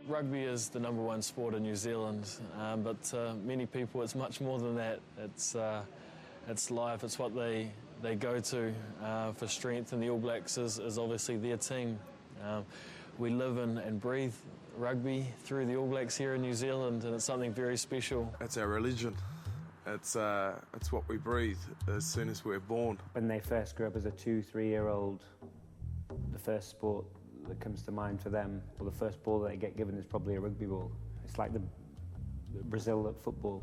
Rugby is the number one sport in New Zealand, but to many people it's much more than that. It's life, it's what they go to for strength, and the All Blacks is obviously their team. We live and breathe rugby through the All Blacks here in New Zealand, and it's something very special. It's our religion. It's what we breathe as soon as we're born. When they first grew up as a 2-3-year-old, the first sport that comes to mind for them, or the first ball that they get given, is probably a rugby ball. It's like the Brazil at football.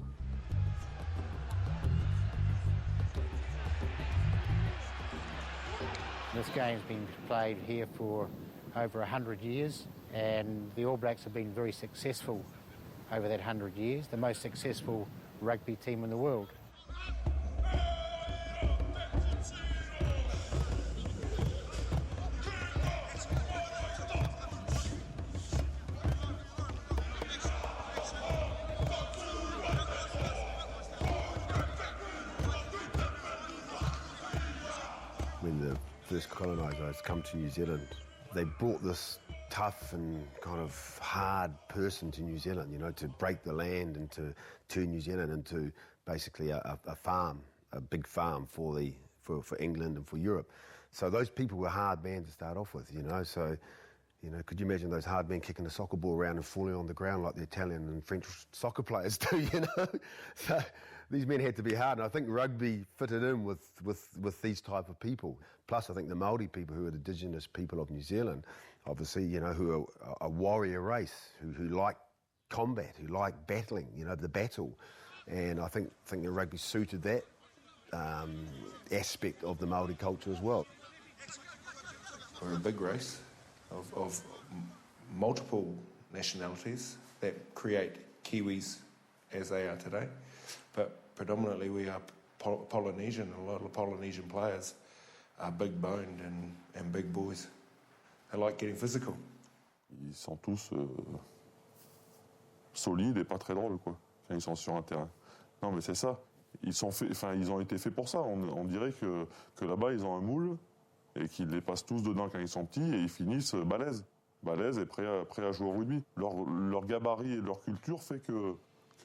This game's been played here for over 100 years, and the All Blacks have been very successful over that 100 years, the most successful rugby team in the world. When the first colonisers come to New Zealand, they brought this tough and kind of hard person to New Zealand, you know, to break the land and to turn New Zealand into basically a farm, a big farm for England and for Europe. So those people were hard men to start off with, you know. So, you know, could you imagine those hard men kicking a soccer ball around and falling on the ground like the Italian and French soccer players do, you know? So these men had to be hard, and I think rugby fitted in with these type of people. Plus, I think the Māori people, who are the indigenous people of New Zealand, obviously, you know, who are a warrior race, who like combat, who like battling, you know, the battle. And I think the rugby suited that aspect of the Māori culture as well. We're a big race of multiple nationalities that create Kiwis as they are today, but predominantly we are Polynesian. A lot of Polynesian players are big-boned and big boys. They like getting physical. Ils sont tous solides et pas très drôles, quoi, quand ils sont sur un terrain. Non, mais c'est ça. Ils ont été faits pour ça. On dirait que là-bas, ils ont un moule et qu'ils les passent tous dedans quand ils sont petits et ils finissent balèzes et prêts à jouer au rugby. Leur gabarit et leur culture fait que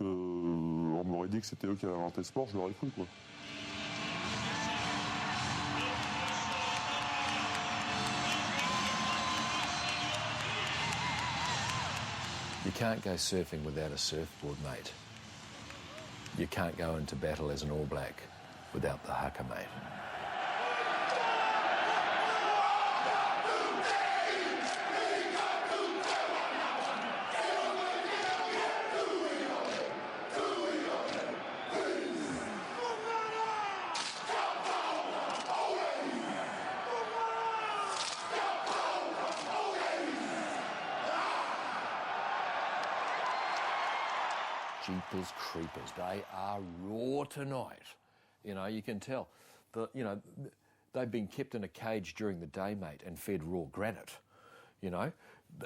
on m'aurait dit que c'était eux qui avaient inventé le sport, je l'aurais cru, quoi. You can't go surfing without a surfboard, mate. You can't go into battle as an All Black without the haka, mate. Jeepers creepers, they are raw tonight. You know, you can tell. They've been kept in a cage during the day, mate, and fed raw granite. You know,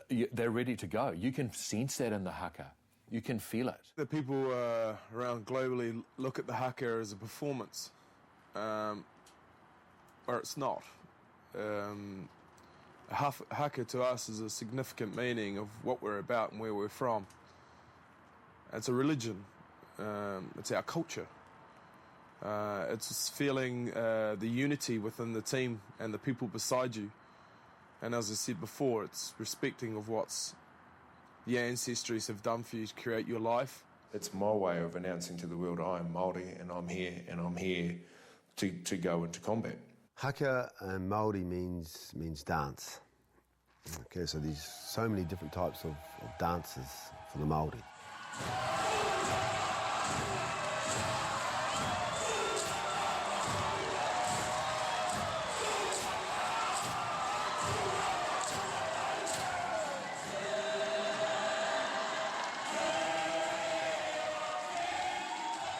they're ready to go. You can sense that in the haka. You can feel it. The people around globally look at the haka as a performance, or it's not. Haka to us is a significant meaning of what we're about and where we're from. It's a religion. It's our culture. It's feeling the unity within the team and the people beside you. And as I said before, it's respecting of what's the ancestries have done for you to create your life. It's my way of announcing to the world I am Māori and I'm here to go into combat. Haka in Māori means dance. Okay, so there's so many different types of dances for the Māori.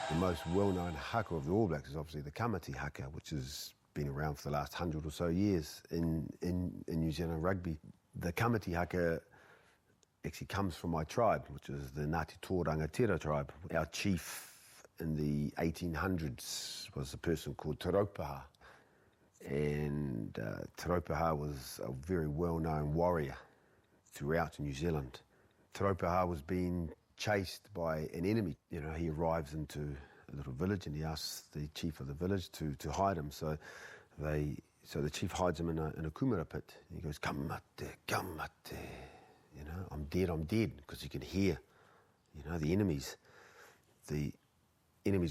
The most well-known haka of the All Blacks is obviously the kamati haka, which has been around for the last 100 or so years in New Zealand rugby. The kamati haka actually comes from my tribe, which is the Ngāti Tōrangatira tribe. Our chief in the 1800s was a person called Te Raupaha, and Te Raupaha was a very well-known warrior throughout New Zealand. Te Raupaha was being chased by an enemy. You know, he arrives into a little village and he asks the chief of the village to hide him. So the chief hides him in a kumara pit. He goes, "Kamate, kamate." You know, I'm dead, because you can hear, you know, the enemies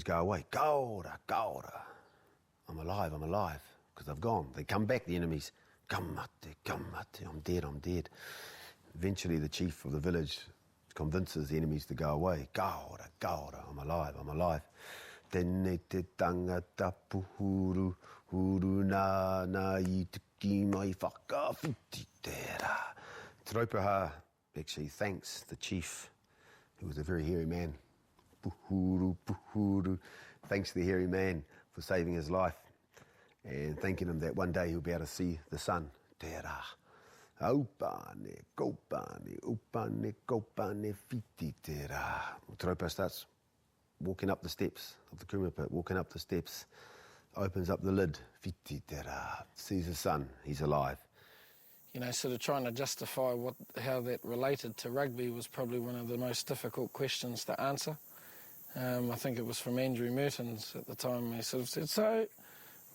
go away. Kaora, kaora. I'm alive, because they've gone. They come back, the enemies. Kamate, kamate, I'm dead. Eventually the chief of the village convinces the enemies to go away. Kaora, kaora, I'm alive. Tēnei te tangata puhuru, huru nā I tuki mai whakawhiti tērā. Te Raupaha actually thanks the chief, who was a very hairy man. Puhuru, puhuru. Thanks the hairy man for saving his life and thanking him that one day he'll be able to see the sun. Tērā. Aupane, kopane, whiti tērā. Te Raupaha starts walking up the steps of the kumara pit, opens up the lid, whiti tērā, sees the sun, he's alive. You know, sort of trying to justify how that related to rugby was probably one of the most difficult questions to answer. I think it was from Andrew Mertens at the time. He sort of said, "So,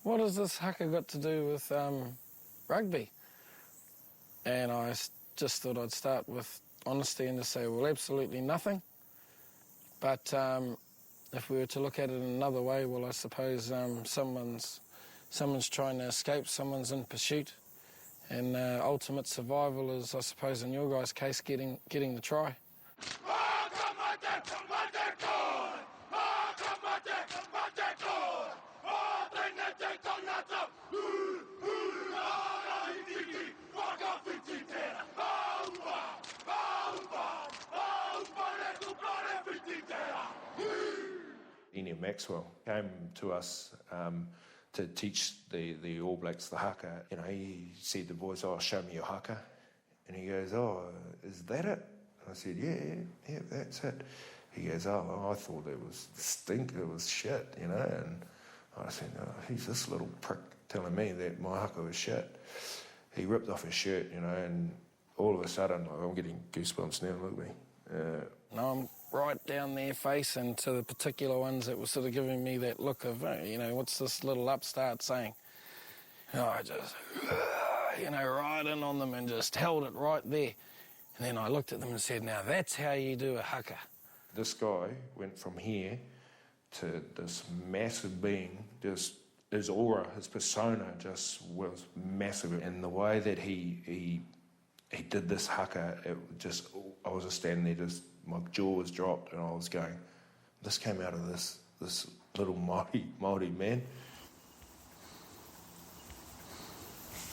what has this haka got to do with rugby?" And I just thought I'd start with honesty and to say, well, absolutely nothing. But if we were to look at it in another way, well, I suppose someone's trying to escape, someone's in pursuit. And ultimate survival is, I suppose, in your guys' case, getting the try. Ian Maxwell came to us to teach the All Blacks the haka. You know, he said to the boys, "Oh, show me your haka." And he goes, "Oh, is that it?" And I said, yeah, that's it. He goes, "Oh, I thought it was stink, it was shit, you know." And I said, "Oh, he's this little prick telling me that my haka was shit." He ripped off his shirt, you know, and all of a sudden, like, I'm getting goosebumps now, look at me. No, I'm right down their face, and to the particular ones that were sort of giving me that look of, you know, what's this little upstart saying? I just, you know, right in on them and just held it right there. And then I looked at them and said, "Now that's how you do a haka." This guy went from here to this massive being, just his aura, his persona just was massive. And the way that he did this haka, I was just standing there, just my jaw was dropped, and I was going, this came out of this little Māori man.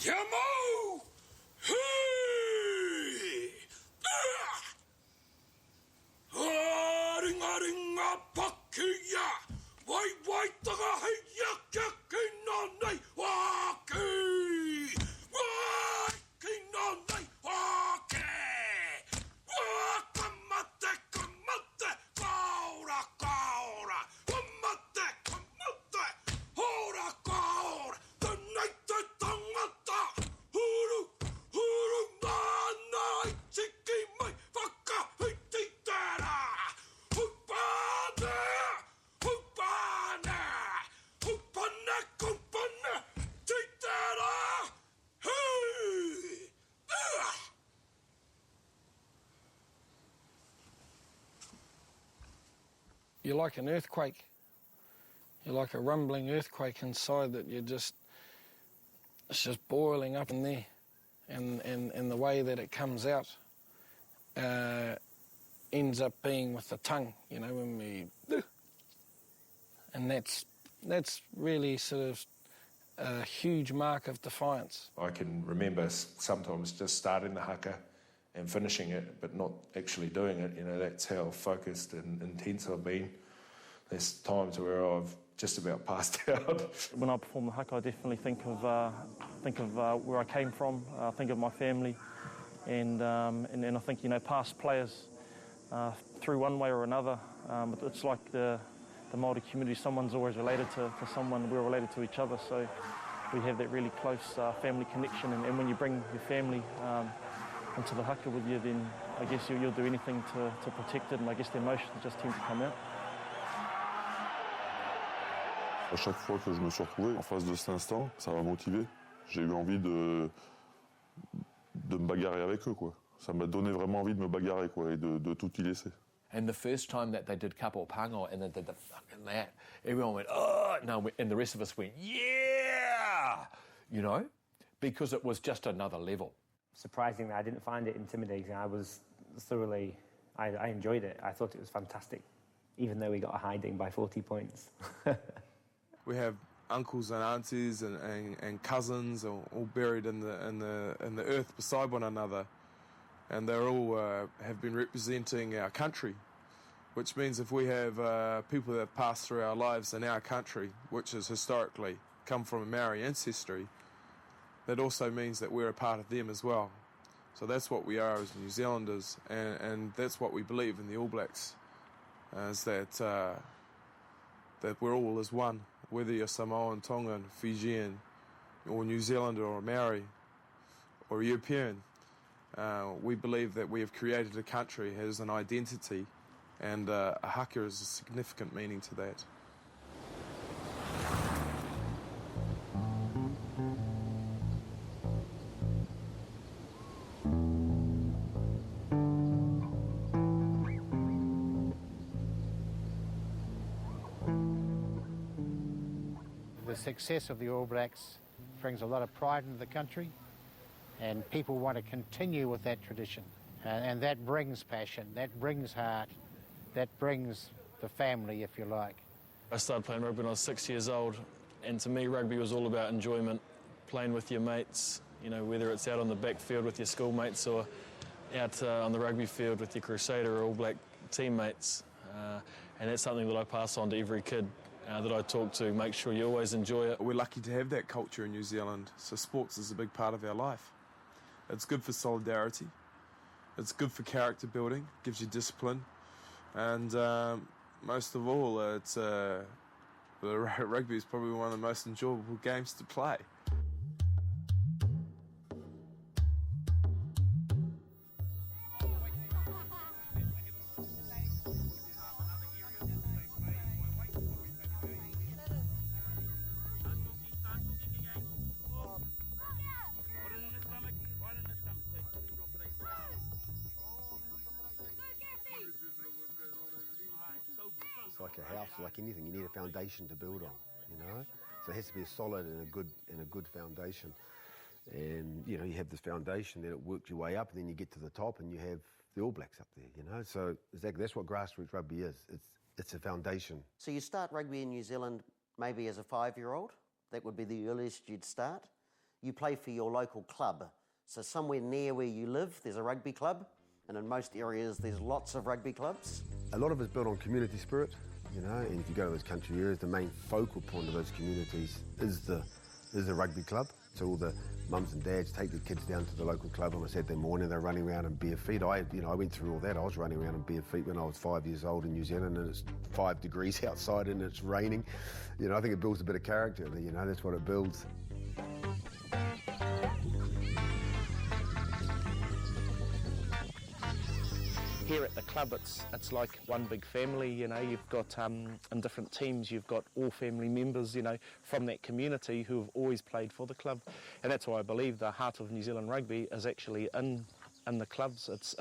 Yamo! Hey! Ringa pakia! Wai taga heia kia kina nei wake! Wai kina nei wake! Kamate, kaora, kaora! Kamate, hora, kaora! The night the tangata! Huru, nana, tiki mai, waka, hiti tera! Hupane, kupane, titera! Hey! You're like an earthquake. You're like a rumbling earthquake inside that it's just boiling up in there. and the way that it comes out ends up being with the tongue, when we... And that's really sort of a huge mark of defiance. I can remember sometimes just starting the haka and finishing it, but not actually doing it. That's how focused and intense I've been. There's times where I've just about passed out. When I perform the haka, I definitely think of where I came from. I think of my family, and I think past players through one way or another. It's like the Māori community. Someone's always related to someone. We're related to each other, so we have that really close family connection. And when you bring your family into the haka with you, then I guess you'll do anything to protect it. And I guess the emotions just tend to come out. À chaque fois que je me suis retrouvé en face de cet instant, ça m'a motivé. J'ai eu envie de me bagarrer avec eux, quoi. Ça m'a donné vraiment envie de me bagarrer, quoi, et de tout y laisser. And the first time that they did kapo pango and they did the fucking that, everyone went, oh, no, and the rest of us went, yeah, because it was just another level. Surprisingly, I didn't find it intimidating. I enjoyed it. I thought it was fantastic, even though we got a hiding by 40 points. We have uncles and aunties and cousins all buried in the earth beside one another, and they're all have been representing our country, which means if we have people that have passed through our lives in our country, which has historically come from a Maori ancestry, that also means that we're a part of them as well. So that's what we are as New Zealanders, and that's what we believe in the All Blacks, is that we're all as one. Whether you're Samoan, Tongan, Fijian, or New Zealander, or Maori, or European, we believe that we have created a country, has an identity, and a haka is a significant meaning to that. The success of the All Blacks brings a lot of pride into the country, and people want to continue with that tradition. And that brings passion, that brings heart, that brings the family, if you like. I started playing rugby when I was 6 years old, and to me rugby was all about enjoyment, playing with your mates, whether it's out on the backfield with your schoolmates or out on the rugby field with your Crusader or All Black teammates. And that's something that I pass on to every kid that I talk to. Make sure you always enjoy it. We're lucky to have that culture in New Zealand, so sports is a big part of our life. It's good for solidarity, it's good for character building, gives you discipline, and most of all, rugby is probably one of the most enjoyable games to play. It's like a house, like anything. You need a foundation to build on, So it has to be a solid and a good foundation. And you have this foundation, then it works your way up, and then you get to the top, and you have the All Blacks up there, So exactly, that's what grassroots rugby is. It's a foundation. So you start rugby in New Zealand maybe as a 5-year-old. That would be the earliest you'd start. You play for your local club. So somewhere near where you live, there's a rugby club. And in most areas, there's lots of rugby clubs. A lot of it's built on community spirit, and if you go to those country areas, the main focal point of those communities is the rugby club. So all the mums and dads take their kids down to the local club on a Saturday morning. They're running around in bare feet. I went through all that. I was running around in bare feet when I was 5 years old in New Zealand, and it's 5 degrees outside and it's raining. I think it builds a bit of character. That's what it builds. Here at the club, it's like one big family. You've got in different teams, you've got all family members, from that community who have always played for the club, and that's why I believe the heart of New Zealand rugby is actually in the clubs. It's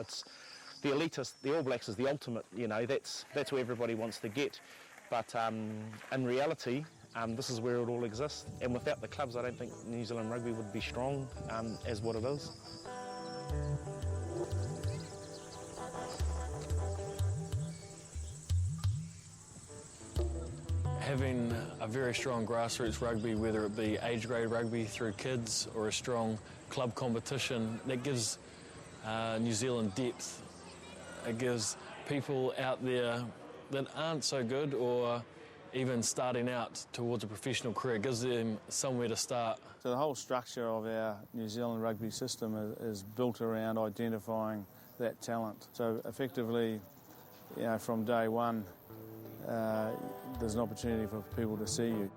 the elitist. The All Blacks is the ultimate. That's where everybody wants to get, but in reality, This is where it all exists, and without the clubs I don't think New Zealand rugby would be strong as what it is. Having a very strong grassroots rugby, whether it be age grade rugby through kids or a strong club competition, that gives New Zealand depth. It gives people out there that aren't so good or even starting out towards a professional career, it gives them somewhere to start. So the whole structure of our New Zealand rugby system is built around identifying that talent. So effectively, you know, from day one, there's an opportunity for people to see you.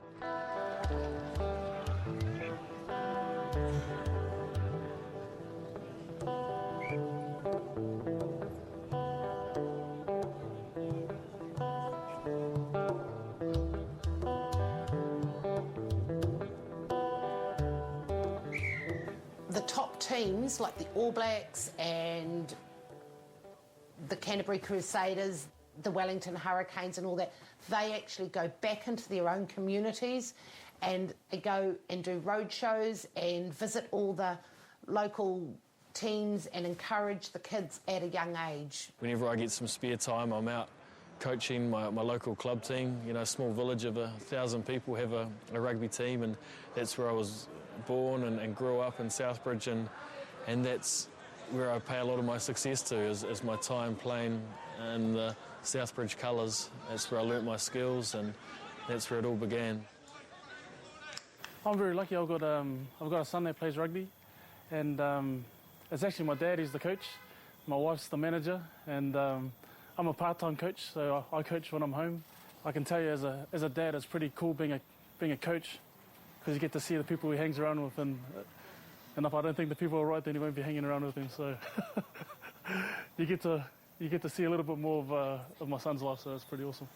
The top teams like the All Blacks and the Canterbury Crusaders, the Wellington Hurricanes and all that, they actually go back into their own communities and go and do road shows and visit all the local teams and encourage the kids at a young age. Whenever I get some spare time, I'm out coaching my local club team. You know, a small village of 1,000 people have a rugby team, and that's where I was born and grew up in Southbridge, and that's where I pay a lot of my success to, is my time playing in the Southbridge colours. That's where I learnt my skills, and that's where it all began. I'm very lucky. I've got a son that plays rugby, and it's actually my dad. He's the coach. My wife's the manager, and I'm a part-time coach, so I coach when I'm home. I can tell you, as a dad, it's pretty cool being a coach, because you get to see the people he hangs around with, and if I don't think the people are right, then he won't be hanging around with them. So you get to see a little bit more of my son's life, so it's pretty awesome.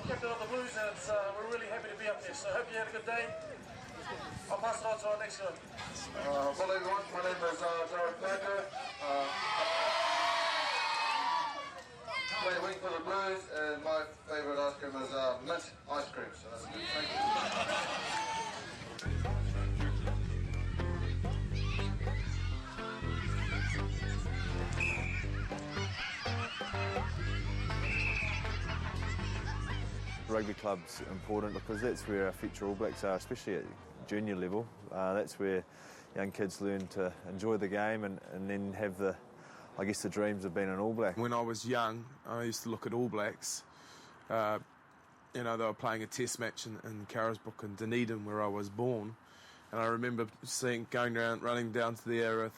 Captain of the Blues, and we're really happy to be up there. So I hope you had a good day. I'll pass it on to our next one. Hello everyone, my name is Jared Parker. Play wing for the Blues, and my favourite ice cream is mint ice cream. So that's good. Thank you. Rugby club's important because that's where our future All Blacks are, especially at junior level. That's where young kids learn to enjoy the game and then have the dreams of being an All Black. When I was young, I used to look at All Blacks. You know, they were playing a test match in Carisbrook and Dunedin, where I was born. And I remember running down to the area with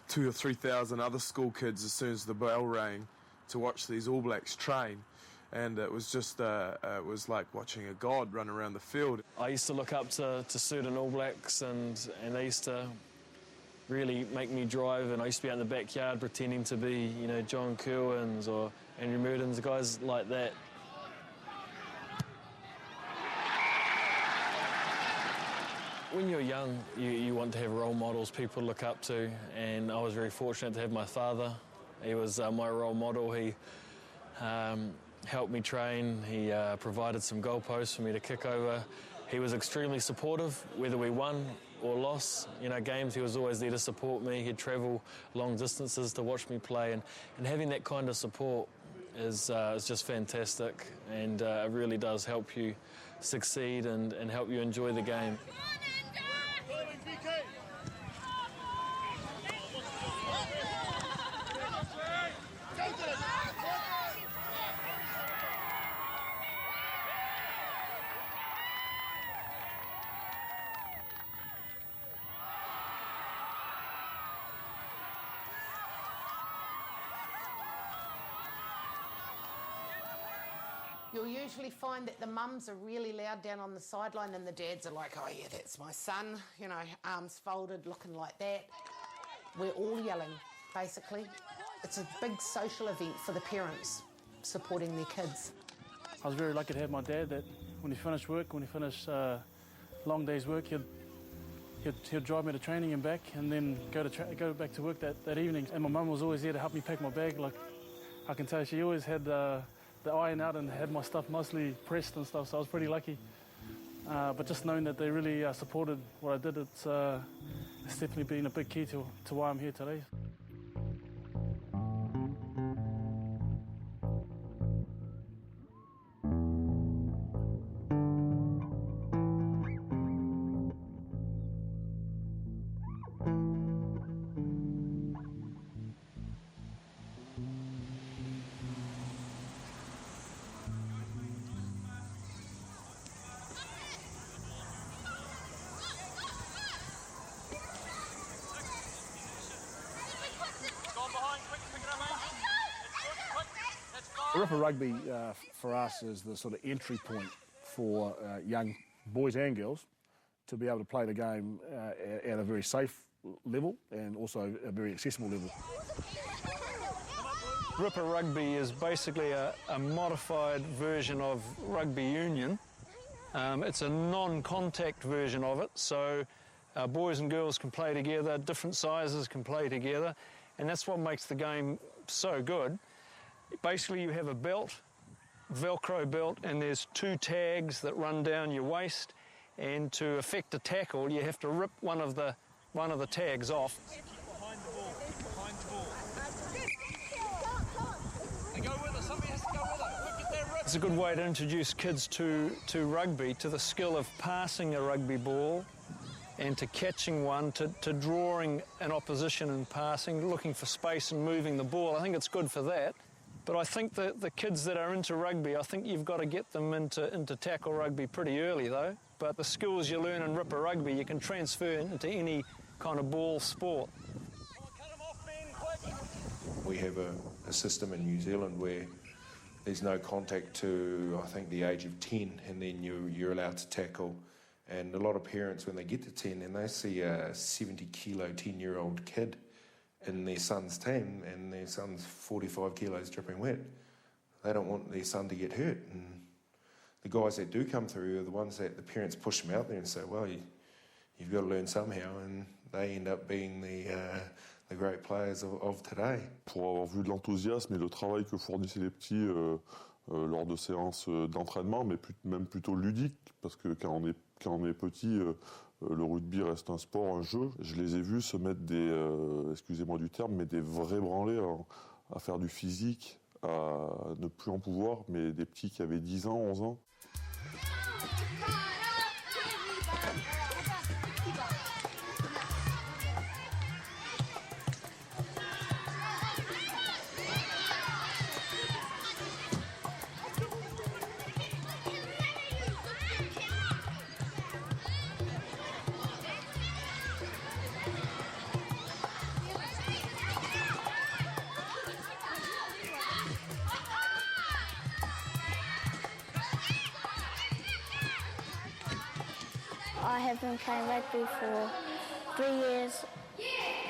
2,000 or 3,000 other school kids as soon as the bell rang to watch these All Blacks train. And it was just, it was like watching a god run around the field. I used to look up to certain All Blacks, and they used to really make me drive, and I used to be out in the backyard pretending to be, you know, John Kerwins or Andrew Murdens, guys like that. When you're young, you want to have role models, people to look up to, and I was very fortunate to have my father. He was my role model. He helped me train. He provided some goalposts for me to kick over. He was extremely supportive, whether we won or lost, you know, games. He was always there to support me. He'd travel long distances to watch me play, and having that kind of support is just fantastic, and it really does help you succeed and help you enjoy the game. You'll usually find that the mums are really loud down on the sideline and the dads are like, oh yeah, that's my son, you know, arms folded, looking like that. We're all yelling, basically. It's a big social event for the parents, supporting their kids. I was very lucky to have my dad that when he finished work, when he finished long day's work, he'd drive me to training and back, and then go back to work that evening. And my mum was always there to help me pack my bag. Like, I can tell she always had the iron out and had my stuff mostly pressed and stuff, so I was pretty lucky. But just knowing that they really supported what I did, it's definitely been a big key to why I'm here today. Ripper Rugby for us is the sort of entry point for young boys and girls to be able to play the game at a very safe level and also a very accessible level. Ripper Rugby is basically a modified version of rugby union. It's a non-contact version of it, so boys and girls can play together, different sizes can play together, and that's what makes the game so good. Basically, you have a belt, Velcro belt, and there's 2 tags that run down your waist, and to effect a tackle, you have to rip one of the tags off. It's a good way to introduce kids to rugby, to the skill of passing a rugby ball and to catching one, to drawing an opposition and passing, looking for space and moving the ball. I think it's good for that. But I think that the kids that are into rugby, I think you've got to get them into tackle rugby pretty early though. But the skills you learn in Ripper Rugby, you can transfer into any kind of ball sport. We have a system in New Zealand where there's no contact to, I think, the age of 10, and then you're allowed to tackle. And a lot of parents, when they get to 10 and they see a 70-kilo, 10-year-old kid in their son's team and their son's 45 kilos dripping wet, they don't want their son to get hurt. And the guys that do come through are the ones that the parents push them out there and say, well, you've got to learn somehow, and they end up being the great players of today. Pour avoir vu de l'enthousiasme et le travail que fournissaient les petits lors de séances d'entraînement, mais même plutôt ludiques, parce que quand on est petit, le rugby reste un sport, un jeu. Je les ai vus se mettre excusez-moi du terme, mais des vrais branlés à faire du physique, à ne plus en pouvoir, mais des petits qui avaient 10 ans, 11 ans. I have been playing rugby for 3 years,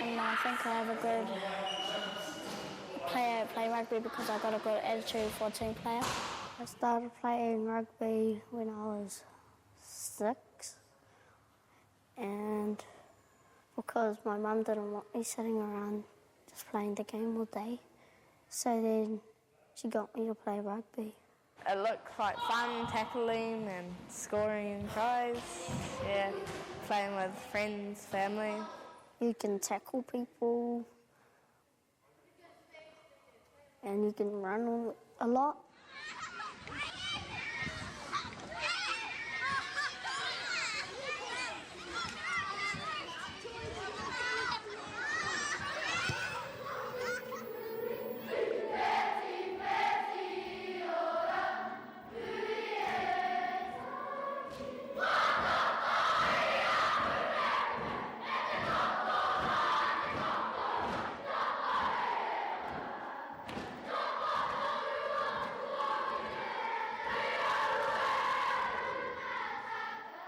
and I think I have a good player at play rugby because I got a good attitude for a team player. I started playing rugby when I was 6, and because my mum didn't want me sitting around just playing the game all day, so then she got me to play rugby. It looks like fun, tackling and scoring tries, yeah, playing with friends, family. You can tackle people and you can run a lot.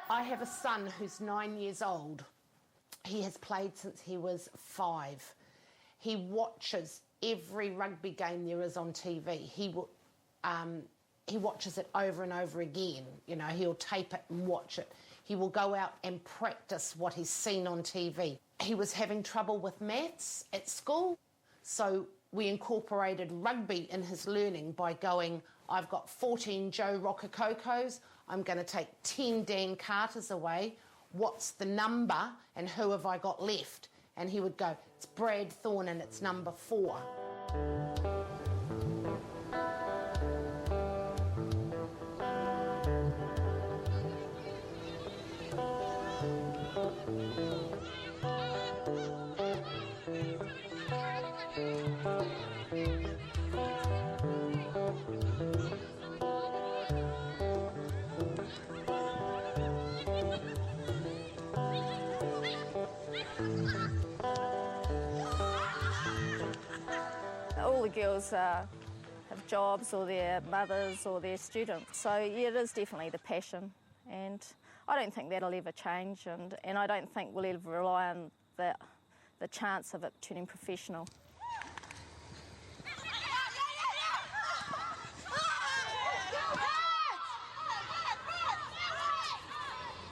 I have a son who's 9 years old. He has played since he was 5. He watches every rugby game there is on TV. He watches it over and over again. You know, he'll tape it and watch it. He will go out and practice what he's seen on TV. He was having trouble with maths at school, so we incorporated rugby in his learning by going, I've got 14 Joe Rocacocos, I'm going to take 10 Dan Carters away, what's the number and who have I got left? And he would go, it's Brad Thorne and it's number 4. All the girls have jobs or their mothers or their students, so yeah, it is definitely the passion, and I don't think that'll ever change, and I don't think we'll ever rely on the chance of it turning professional.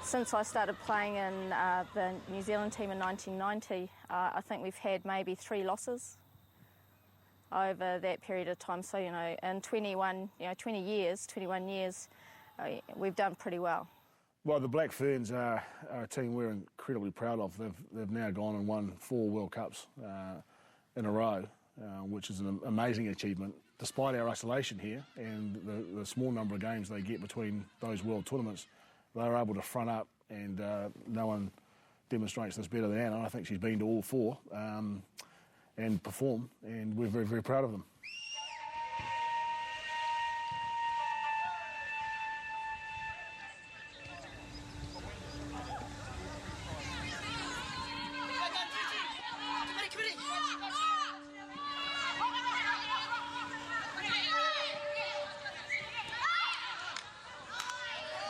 Since I started playing in the New Zealand team in 1990, I think we've had maybe 3 losses over that period of time. So, you know, in 21 years, we've done pretty well. Well, the Black Ferns are a team we're incredibly proud of. They've now gone and won 4 World Cups in a row, which is an amazing achievement. Despite our isolation here and the small number of games they get between those world tournaments, they're able to front up, and no one demonstrates this better than Anna. I think she's been to all 4 and performed, and we're very, very proud of them.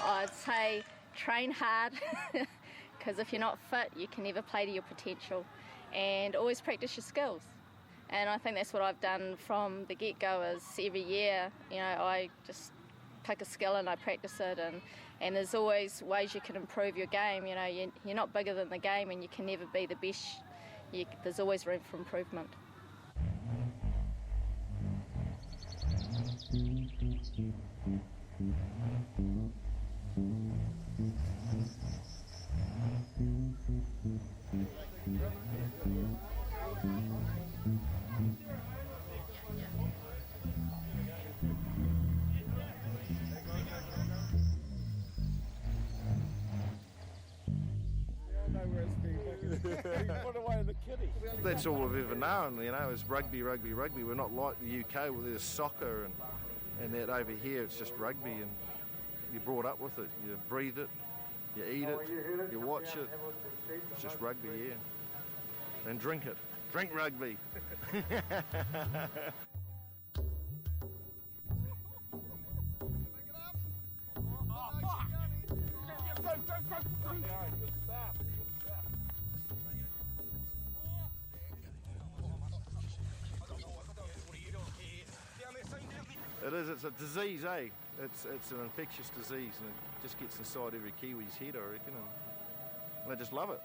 I'd say train hard, because if you're not fit, you can never play to your potential, and always practice your skills. And I think that's what I've done from the get-go, is every year, you know, I just pick a skill and I practice it, and there's always ways you can improve your game. You know, you're not bigger than the game, and you can never be the best. There's always room for improvement. That's all we've ever known, you know, is rugby, rugby, rugby. We're not like the UK where there's soccer and that. Over here it's just rugby, and you're brought up with it. You breathe it, you eat it, you watch it. It's just rugby, yeah. And drink it. Drink rugby. It is, it's a disease, eh? It's an infectious disease, and it just gets inside every Kiwi's head, I reckon, and they just love it.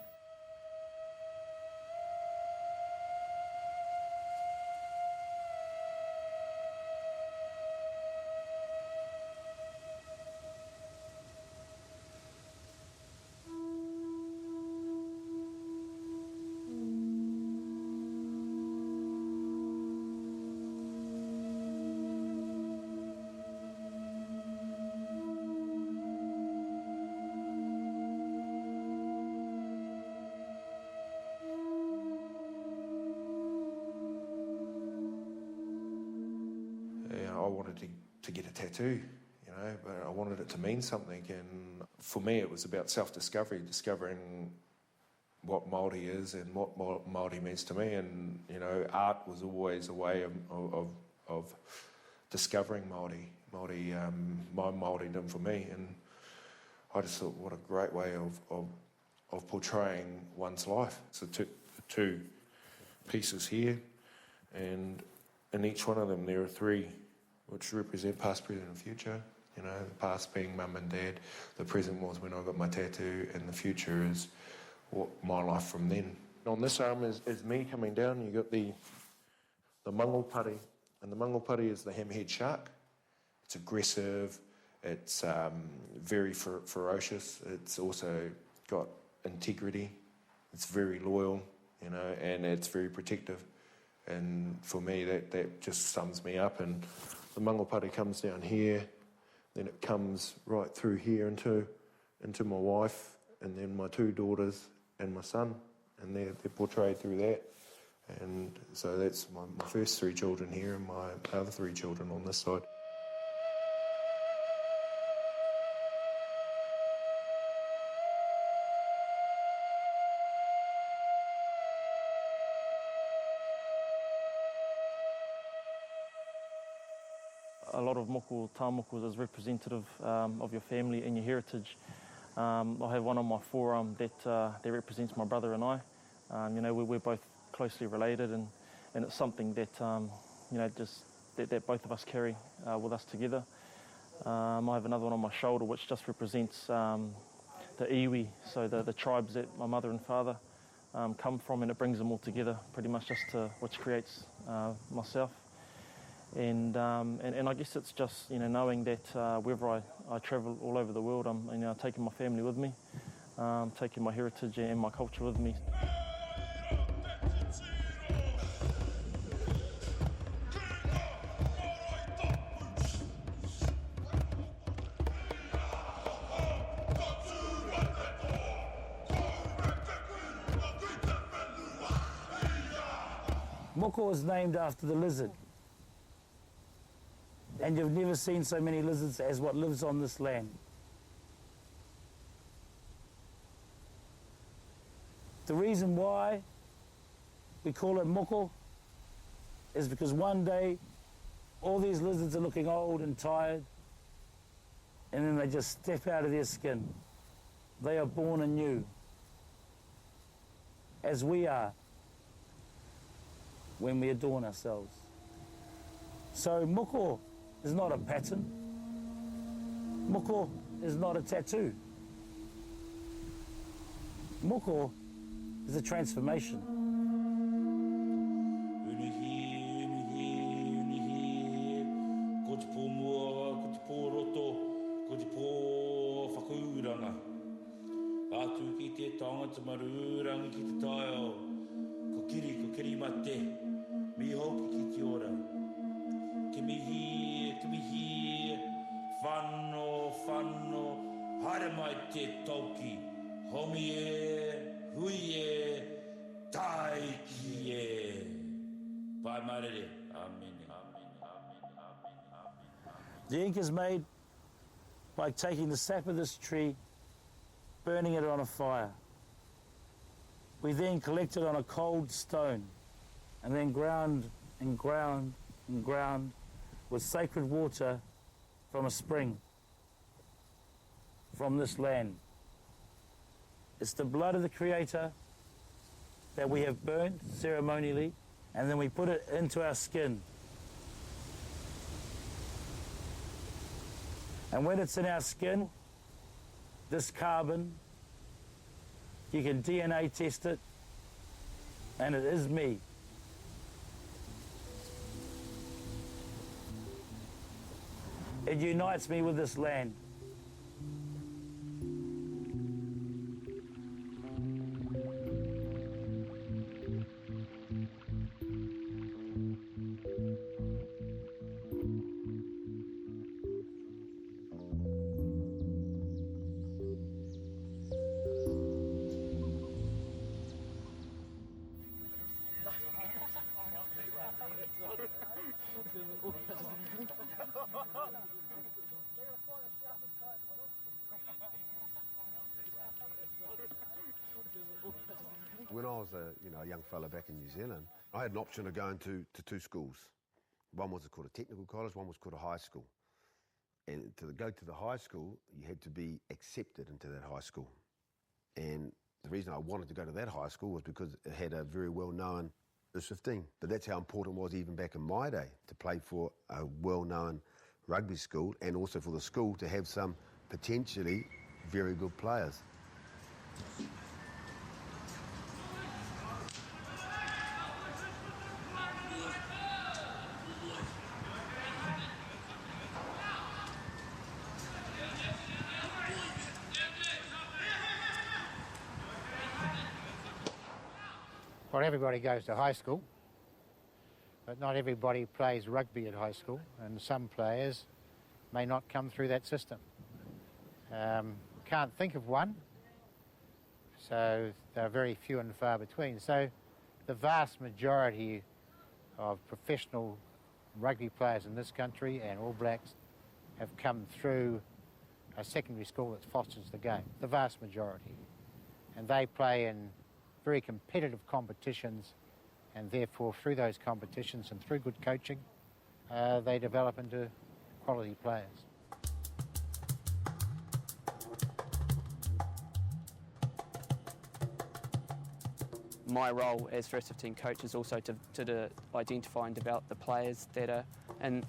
I wanted to get a tattoo, you know, but I wanted it to mean something, and for me it was about self-discovery, discovering what Māori is and what Māori means to me, and, you know, art was always a way of discovering Māori, my Māoridom for me, and I just thought, what a great way of portraying one's life. So two pieces here, and in each one of them there are 3 which represent past, present and future. You know, the past being mum and dad, the present was when I got my tattoo, and the future is what my life from then. On this arm is me coming down. You got the the mangopari. And the mangopari is the hammerhead shark. It's aggressive, it's very ferocious, it's also got integrity, it's very loyal, you know, and it's very protective. And for me, that just sums me up. And the mangopari comes down here, then it comes right through here into my wife, and then my 2 daughters and my son, and they're portrayed through that. And so that's my first 3 children here and my other 3 children on this side. A lot of moko tāmokus is representative of your family and your heritage. I have one on my forearm that represents my brother and I. You know, we're both closely related, and it's something that you know, just that both of us carry with us together. I have another one on my shoulder which just represents the iwi, so the tribes that my mother and father come from, and it brings them all together pretty much just which creates myself. And I guess it's just, you know, knowing that wherever I travel all over the world, I'm, you know, taking my family with me, taking my heritage and my culture with me. Moko is named after the lizard. And you've never seen so many lizards as what lives on this land. The reason why we call it moko is because one day all these lizards are looking old and tired, and then they just step out of their skin. They are born anew, as we are when we adorn ourselves. So moko is not a pattern. Moko is not a tattoo. Moko is a transformation. Ko te pō mua, ko te pō roto, ko te pō whakauranga. Atu ki te tangata marurangi ki te taio. Ko kiri mate, mi hoki ki te ora. Ke mihi, whano, haere mai te tauki. Homi e, hui e, tai ki e. Pai marere, amen. The ink is made by taking the sap of this tree, burning it on a fire. We then collect it on a cold stone and then ground and ground and ground with sacred water from a spring from this land. It's the blood of the Creator that we have burnt ceremonially, and then we put it into our skin. And when it's in our skin, this carbon, you can DNA test it, and it is me. It unites me with this land. When I was a young fella back in New Zealand, I had an option of going to 2 schools. One was called a technical college, one was called a high school. And to go to the high school, you had to be accepted into that high school. And the reason I wanted to go to that high school was because it had a very well-known first 15. But that's how important it was even back in my day to play for a well-known rugby school, and also for the school to have some potentially very good players. Not everybody goes to high school, but not everybody plays rugby at high school, and some players may not come through that system. Can't think of one, so they're very few and far between. So the vast majority of professional rugby players in this country and All Blacks have come through a secondary school that fosters the game, the vast majority. And they play in very competitive competitions, and therefore through those competitions and through good coaching, they develop into quality players. My role as first 15 coach is also to identify and develop the players that are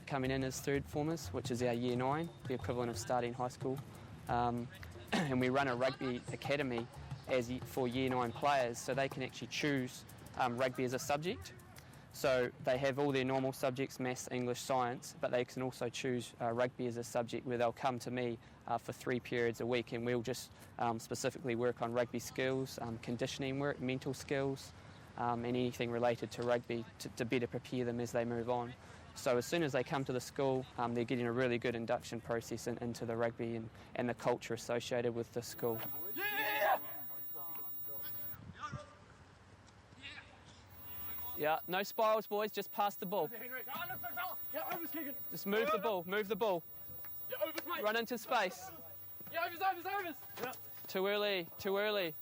coming in as third formers, which is our Year 9, the equivalent of starting high school. And we run a rugby academy for Year 9 players, so they can actually choose rugby as a subject. So they have all their normal subjects, maths, English, science, but they can also choose rugby as a subject where they'll come to me for 3 periods a week, and we'll just specifically work on rugby skills, conditioning work, mental skills, and anything related to rugby to better prepare them as they move on. So as soon as they come to the school, they're getting a really good induction process into the rugby and the culture associated with the school. Yeah, no spirals, boys, just pass the ball. Just move the ball, move the ball. Run into space. Too early, too early.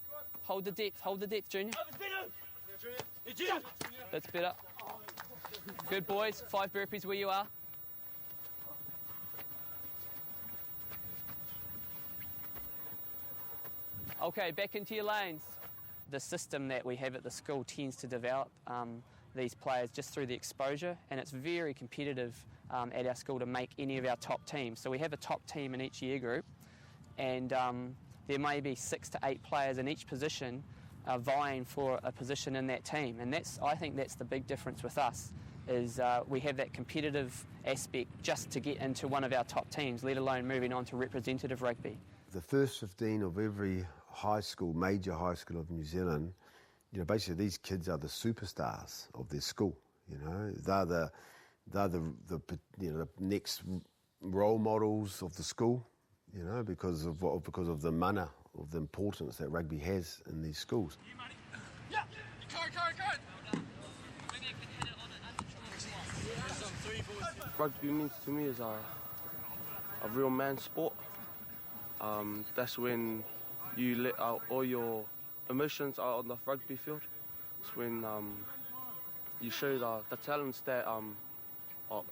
Hold the depth, Junior. That's better. Good, boys, 5 burpees where you are. Okay, back into your lanes. The system that we have at the school tends to develop these players just through the exposure, and it's very competitive at our school to make any of our top teams. So we have a top team in each year group, and there may be 6 to 8 players in each position vying for a position in that team. And I think that's the big difference with us, is we have that competitive aspect just to get into one of our top teams, let alone moving on to representative rugby. The first 15 of every high school, major high school of New Zealand, basically these kids are the superstars of their school. They're the next role models of the school. Because of the mana, of the importance that rugby has in these schools. Rugby means to me is a real man's sport. That's when you let out all your emotions out on the rugby field. It's when you show the talents that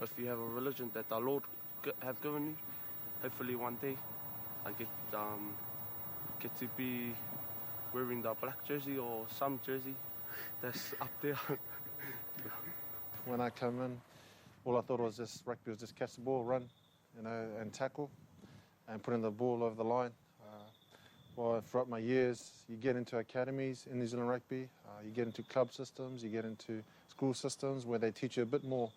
if you have a religion that the Lord have given you. Hopefully one day I get to be wearing the black jersey or some jersey that's up there. When I come in, all I thought was rugby was just catch the ball, run, and tackle, and putting the ball over the line. Throughout my years, you get into academies in New Zealand rugby, you get into club systems, you get into school systems where they teach you a bit more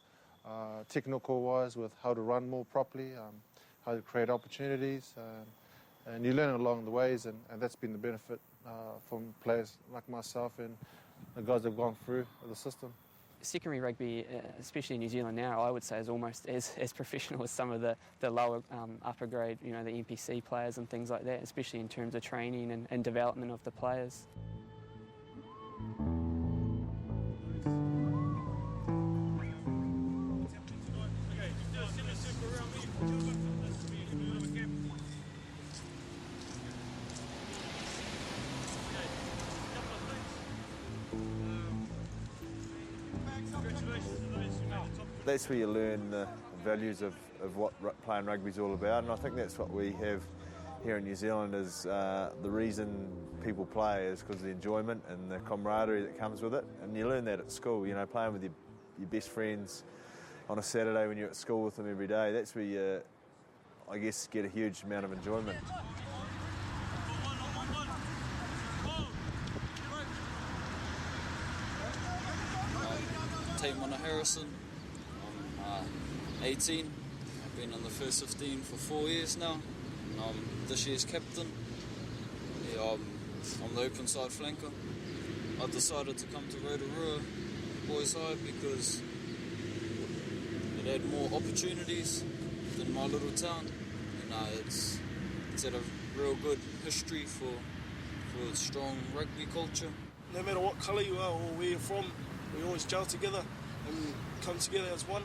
technical-wise with how to run more properly, how to create opportunities, and you learn along the ways, and that's been the benefit from players like myself and the guys that have gone through the system. Secondary rugby, especially in New Zealand now, I would say is almost as professional as some of the lower upper grade, the NPC players and things like that, especially in terms of training and development of the players. That's where you learn the values of what playing rugby is all about, and I think that's what we have here in New Zealand is the reason people play is because of the enjoyment and the camaraderie that comes with it, and you learn that at school, playing with your best friends on a Saturday when you're at school with them every day. That's where you, I guess, get a huge amount of enjoyment. Taimana Harrison, I'm 18, I've been on the first 15 for 4 years now, and I'm this year's captain. Yeah, I'm the open side flanker. I decided to come to Rotorua Boys High because it had more opportunities than my little town, and it's had a real good history for strong rugby culture. No matter what colour you are or where you're from, we always gel together and come together as one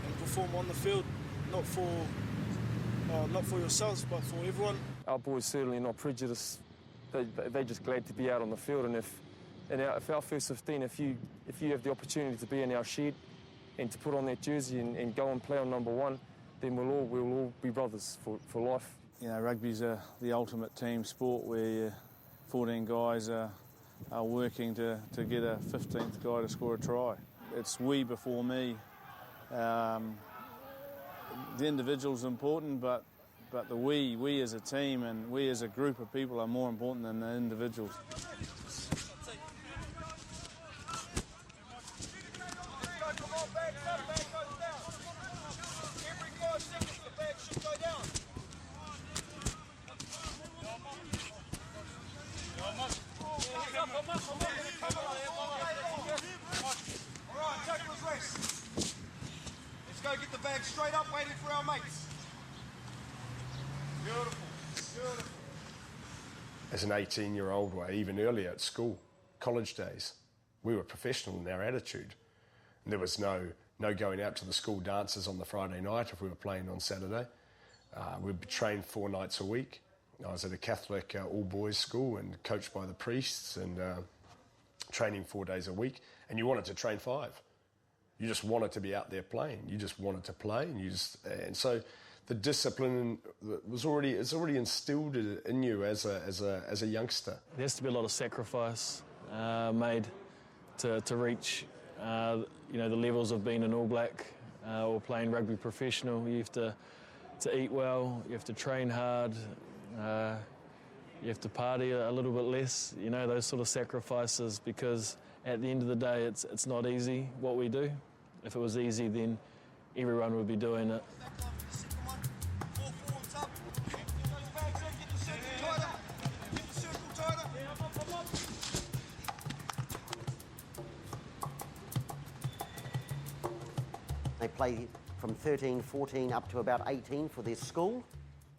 and perform on the field, not for yourselves but for everyone. Our boys certainly not prejudiced. They're just glad to be out on the field, and if our first 15, if you have the opportunity to be in our shed and to put on that jersey and go and play on number one, then we'll all be brothers for life. You know, rugby's the ultimate team sport where 14 guys are working to get a 15th guy to score a try. It's we before me. The individual's important, but the we as a team and we as a group of people are more important than the individuals. Let's go get the bag straight up, waiting for our mates. Beautiful, beautiful. As an 18-year-old, or even earlier at school, college days, we were professional in our attitude. And there was no going out to the school dances on the Friday night if we were playing on Saturday. We'd be trained 4 nights a week. I was at a Catholic all-boys school and coached by the priests and training 4 days a week. And you wanted to train 5. You just wanted to be out there playing. You just wanted to play, and so the discipline is already instilled in you as a youngster. There has to be a lot of sacrifice made to reach the levels of being an All Black or playing rugby professional. You have to eat well. You have to train hard. You have to party a little bit less. You know, those sort of sacrifices, because at the end of the day, it's not easy what we do. If it was easy, then everyone would be doing it. They play from 13, 14 up to about 18 for their school.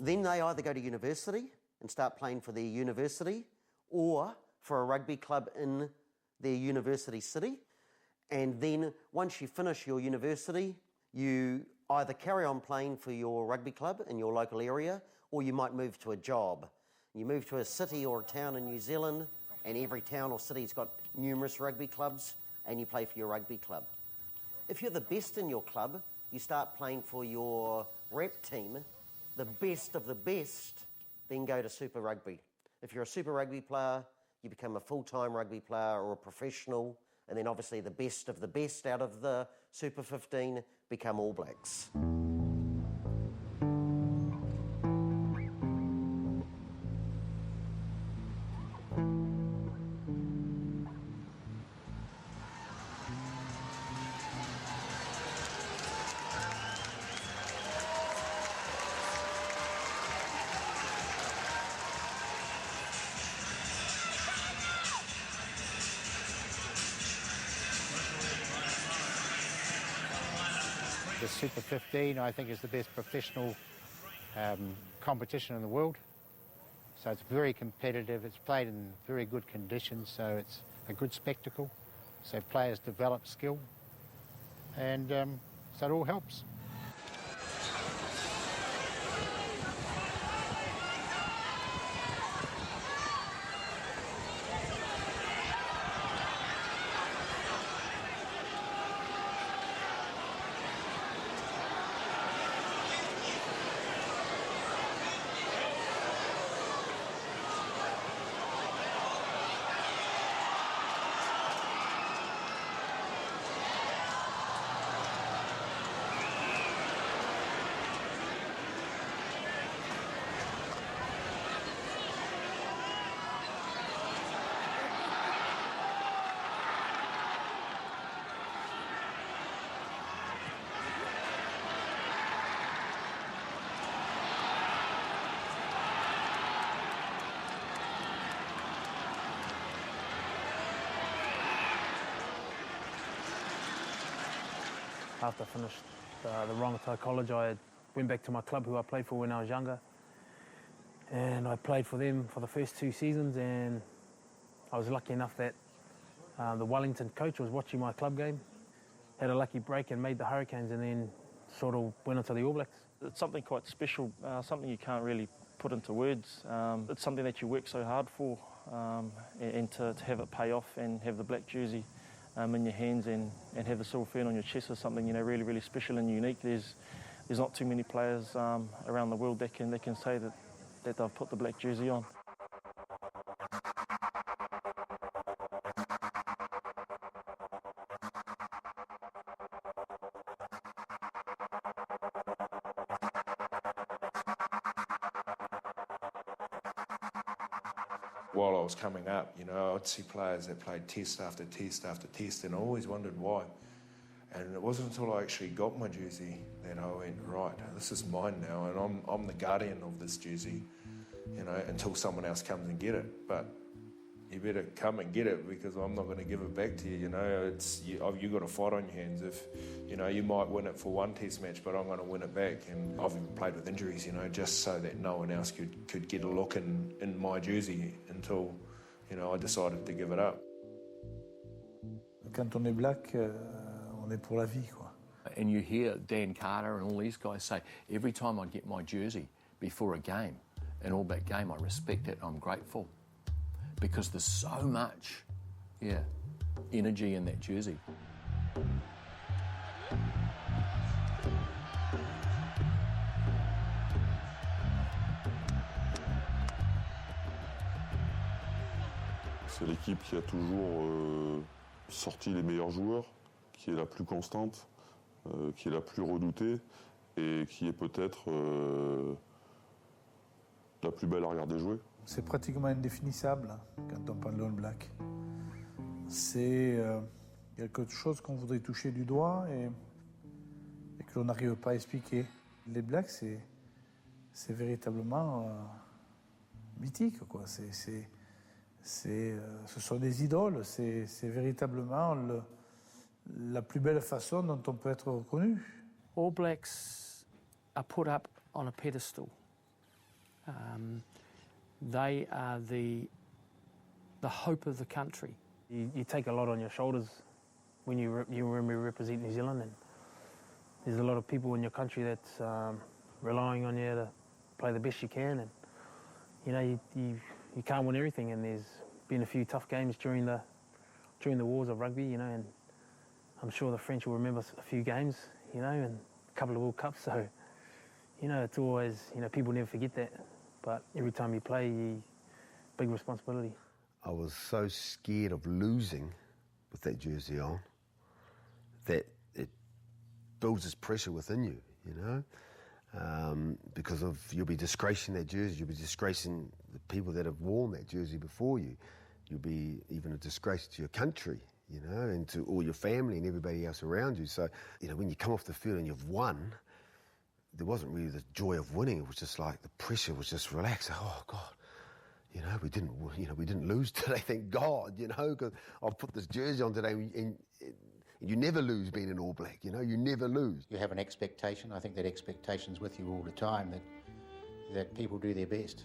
Then they either go to university and start playing for their university or for a rugby club in their university city. And then once you finish your university, you either carry on playing for your rugby club in your local area, or you might move to a job. You move to a city or a town in New Zealand, and every town or city's got numerous rugby clubs, and you play for your rugby club. If you're the best in your club, you start playing for your rep team. The best of the best then go to Super Rugby. If you're a Super Rugby player, you become a full-time rugby player or a professional, and then obviously the best of the best out of the Super 15 become All Blacks. The Super 15, I think, is the best professional competition in the world. So it's very competitive. It's played in very good conditions, so it's a good spectacle. So players develop skill, and so it all helps. after I finished the Rangatahi College, I went back to my club who I played for when I was younger, and I played for them for the first 2 seasons, and I was lucky enough that the Wellington coach was watching my club game, had a lucky break and made the Hurricanes, and then sort of went into the All Blacks. It's something quite special, something you can't really put into words. It's something that you work so hard for, and to have it pay off and have the black jersey in your hands and have the silver fern on your chest is something, you know, really, really special and unique. There's not too many players around the world that can say that they've put the black jersey on. While I was coming up, you know, I'd see players that played test after test after test, and I always wondered why. And it wasn't until I actually got my jersey that I went, right, this is mine now, and I'm the guardian of this jersey, you know, until someone else comes and get it. But you better come and get it, because I'm not going to give it back to you, you know. You got a fight on your hands. If, you know, you might win it for one test match, but I'm going to win it back. And I've even played with injuries, you know, just so that no one else could get a look in my jersey until, you know, I decided to give it up. Quand on est black, on est pour la vie, quoi. And you hear Dan Carter and all these guys say, every time I get my jersey before a game, an All Black game, I respect it, I'm grateful. Because there's so much, energy in that jersey. C'est l'équipe qui a toujours sorti les meilleurs joueurs, qui est la plus constante, qui est la plus redoutée et qui est peut-être la plus belle à regarder jouer. C'est pratiquement indéfinissable quand on parle d'All Black. C'est quelque chose qu'on voudrait toucher du doigt et que l'on n'arrive pas à expliquer. Les Blacks, c'est véritablement mythique, quoi. Ce sont des idoles, c'est véritablement la plus belle façon dont on peut être reconnu. All Blacks are put up on a pedestal. They are the hope of the country. You take a lot on your shoulders when you represent New Zealand, and there's a lot of people in your country that's relying on you to play the best you can, and you know you can't win everything, and there's been a few tough games during the wars of rugby, you know, and I'm sure the French will remember a few games, you know, and a couple of World Cups, so you know it's always, you know, people never forget that, but every time you play, big responsibility. I was so scared of losing with that jersey on that it builds this pressure within you, you know, because you'll be disgracing that jersey, you'll be disgracing the people that have worn that jersey before you. You'll be even a disgrace to your country, you know, and to all your family and everybody else around you. So, you know, when you come off the field and you've won, there wasn't really the joy of winning. It was just like the pressure was just relaxed. Oh, God. You know, we didn't lose today, thank God, you know, because I've put this jersey on today, and you never lose being an All Black, you know, you never lose. You have an expectation. I think that expectation's with you all the time, that people do their best.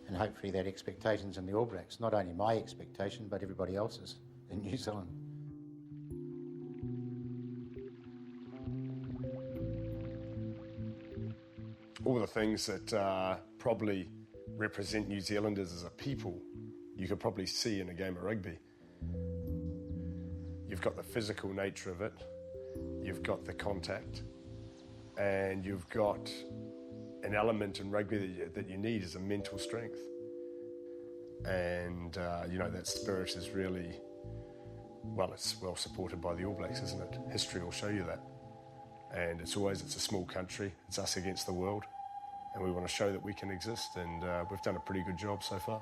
And hopefully that expectation's in the All Blacks, not only my expectation, but everybody else's in New Zealand. All the things that probably represent New Zealanders as a people, you could probably see in a game of rugby. You've got the physical nature of it, you've got the contact, and you've got an element in rugby that you need is a mental strength. And, you know, that spirit is really, well, it's well supported by the All Blacks, isn't it? History will show you that. And it's a small country, it's us against the world. And we want to show that we can exist, and we've done a pretty good job so far.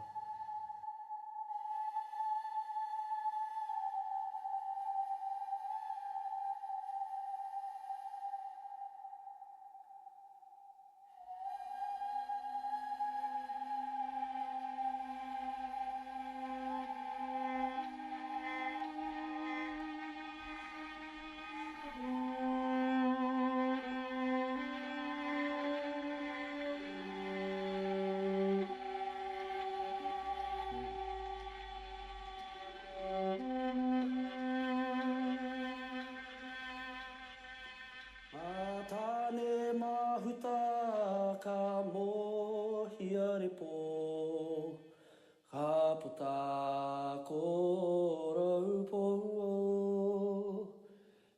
repo ka puta ko raupo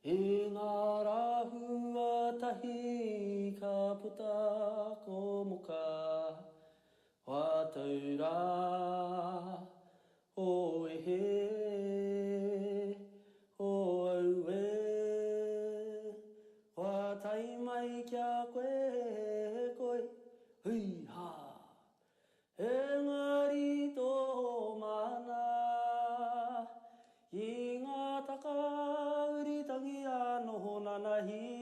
e ngā rāhua tahi ka puta ko moka wātau rā o e he o au e wātai mai kia koe hui ha engari tō mana i ngā taka uritangi anō nanahi